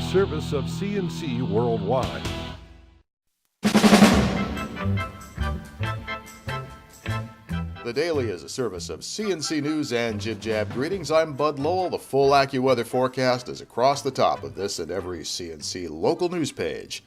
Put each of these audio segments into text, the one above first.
service of CNC Worldwide. The Daily is a service of CNC News and Jib Jab. Greetings, I'm Bud Lowell. The full AccuWeather forecast is across the top of this and every CNC local news page.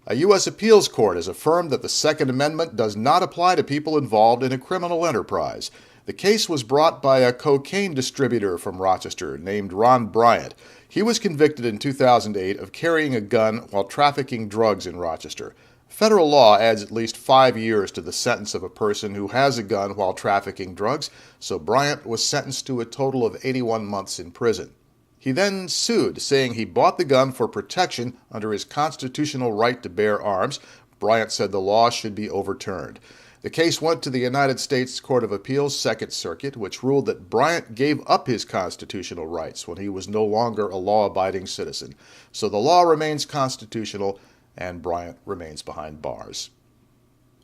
A U.S. appeals court has affirmed that the Second Amendment does not apply to people involved in a criminal enterprise. The case was brought by a cocaine distributor from Rochester named Ron Bryant. He was convicted in 2008 of carrying a gun while trafficking drugs in Rochester. Federal law adds at least 5 years to the sentence of a person who has a gun while trafficking drugs, so Bryant was sentenced to a total of 81 months in prison. He then sued, saying he bought the gun for protection under his constitutional right to bear arms. Bryant said the law should be overturned. The case went to the United States Court of Appeals Second Circuit, which ruled that Bryant gave up his constitutional rights when he was no longer a law-abiding citizen. So the law remains constitutional, and Bryant remains behind bars.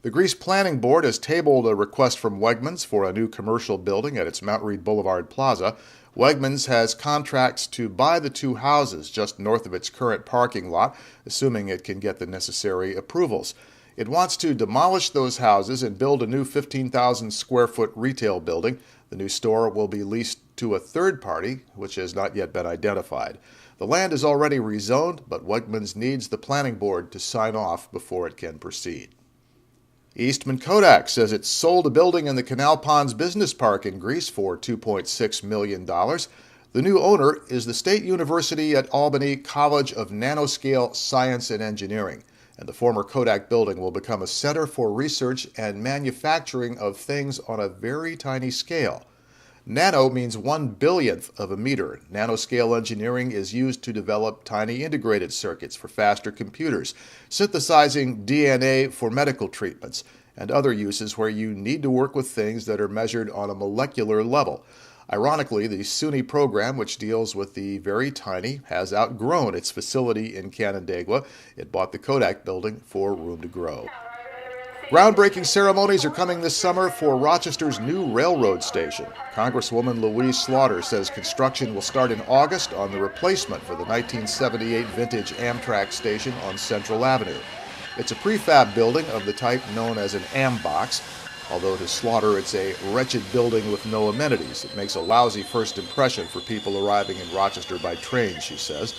The Greece Planning Board has tabled a request from Wegmans for a new commercial building at its Mount Read Boulevard Plaza. Wegmans has contracts to buy the two houses just north of its current parking lot, assuming it can get the necessary approvals. It wants to demolish those houses and build a new 15,000 square foot retail building. The new store will be leased to a third party, which has not yet been identified. The land is already rezoned, but Wegmans needs the planning board to sign off before it can proceed. Eastman Kodak says it sold a building in the Canal Ponds Business Park in Greece for $2.6 million. The new owner is the State University at Albany College of Nanoscale Science and Engineering, and the former Kodak building will become a center for research and manufacturing of things on a very tiny scale. Nano means 1/billionth of a meter. Nanoscale engineering is used to develop tiny integrated circuits for faster computers, synthesizing DNA for medical treatments, and other uses where you need to work with things that are measured on a molecular level. Ironically, the SUNY program, which deals with the very tiny, has outgrown its facility in Canandaigua. It bought the Kodak building for room to grow. Groundbreaking ceremonies are coming this summer for Rochester's new railroad station. Congresswoman Louise Slaughter says construction will start in August on the replacement for the 1978 vintage Amtrak station on Central Avenue. It's a prefab building of the type known as an Ambox. Although to Slaughter it's a wretched building with no amenities. It makes a lousy first impression for people arriving in Rochester by train, she says.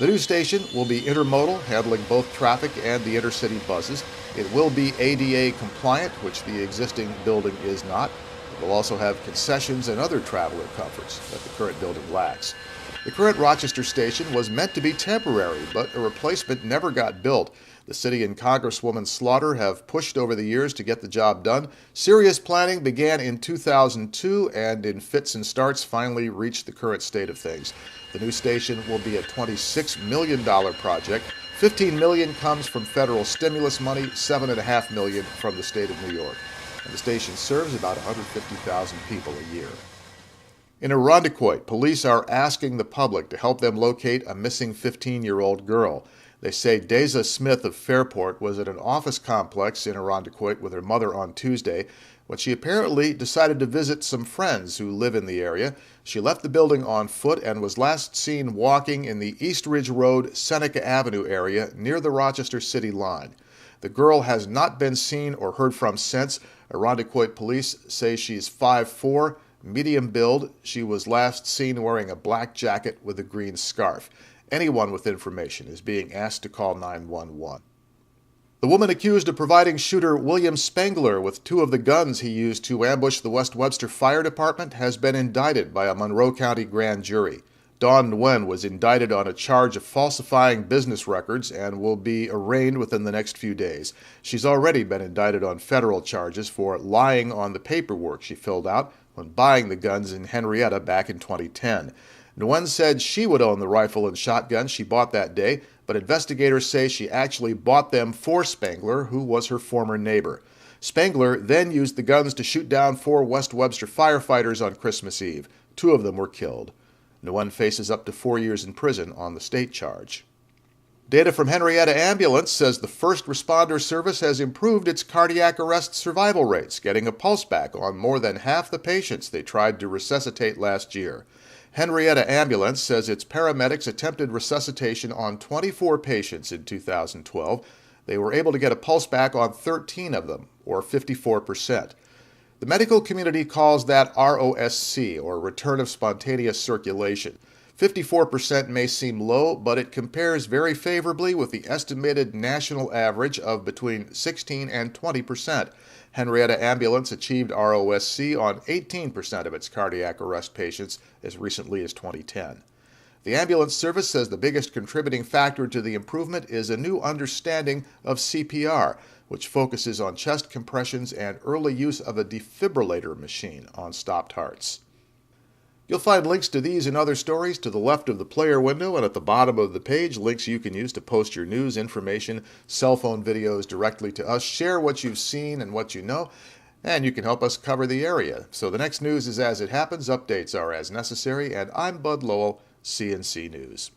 The new station will be intermodal, handling both traffic and the intercity buses. It will be ADA compliant, which the existing building is not. It will also have concessions and other traveler comforts that the current building lacks. The current Rochester station was meant to be temporary, but a replacement never got built. The city and Congresswoman Slaughter have pushed over the years to get the job done. Serious planning began in 2002 and in fits and starts finally reached the current state of things. The new station will be a $26 million project. $15 million comes from federal stimulus money, $7.5 million from the state of New York. And the station serves about 150,000 people a year. In Irondequoit, police are asking the public to help them locate a missing 15-year-old girl. They say Deza Smith of Fairport was at an office complex in Irondequoit with her mother on Tuesday when she apparently decided to visit some friends who live in the area. She left the building on foot and was last seen walking in the East Ridge Road, Seneca Avenue area near the Rochester city line. The girl has not been seen or heard from since. Irondequoit police say she's 5'4", medium build. She was last seen wearing a black jacket with a green scarf. Anyone with information is being asked to call 911. The woman accused of providing shooter William Spengler with two of the guns he used to ambush the West Webster Fire Department has been indicted by a Monroe County grand jury. Dawn Nguyen was indicted on a charge of falsifying business records and will be arraigned within the next few days. She's already been indicted on federal charges for lying on the paperwork she filled out when buying the guns in Henrietta back in 2010. Nguyen said she would own the rifle and shotgun she bought that day, but investigators say she actually bought them for Spengler, who was her former neighbor. Spengler then used the guns to shoot down 4 West Webster firefighters on Christmas Eve. 2 of them were killed. Nguyen faces up to 4 years in prison on the state charge. Data from Henrietta Ambulance says the first responder service has improved its cardiac arrest survival rates, getting a pulse back on more than half the patients they tried to resuscitate last year. Henrietta Ambulance says its paramedics attempted resuscitation on 24 patients in 2012. They were able to get a pulse back on 13 of them, or 54%. The medical community calls that ROSC, or return of spontaneous circulation. 54% may seem low, but it compares very favorably with the estimated national average of between 16 and 20%. Henrietta Ambulance achieved ROSC on 18% of its cardiac arrest patients as recently as 2010. The ambulance service says the biggest contributing factor to the improvement is a new understanding of CPR, which focuses on chest compressions and early use of a defibrillator machine on stopped hearts. You'll find links to these and other stories to the left of the player window, and at the bottom of the page, links you can use to post your news, information, cell phone videos directly to us. Share what you've seen and what you know, and you can help us cover the area. So the next news is as it happens, updates are as necessary, and I'm Bud Lowell, CNC News.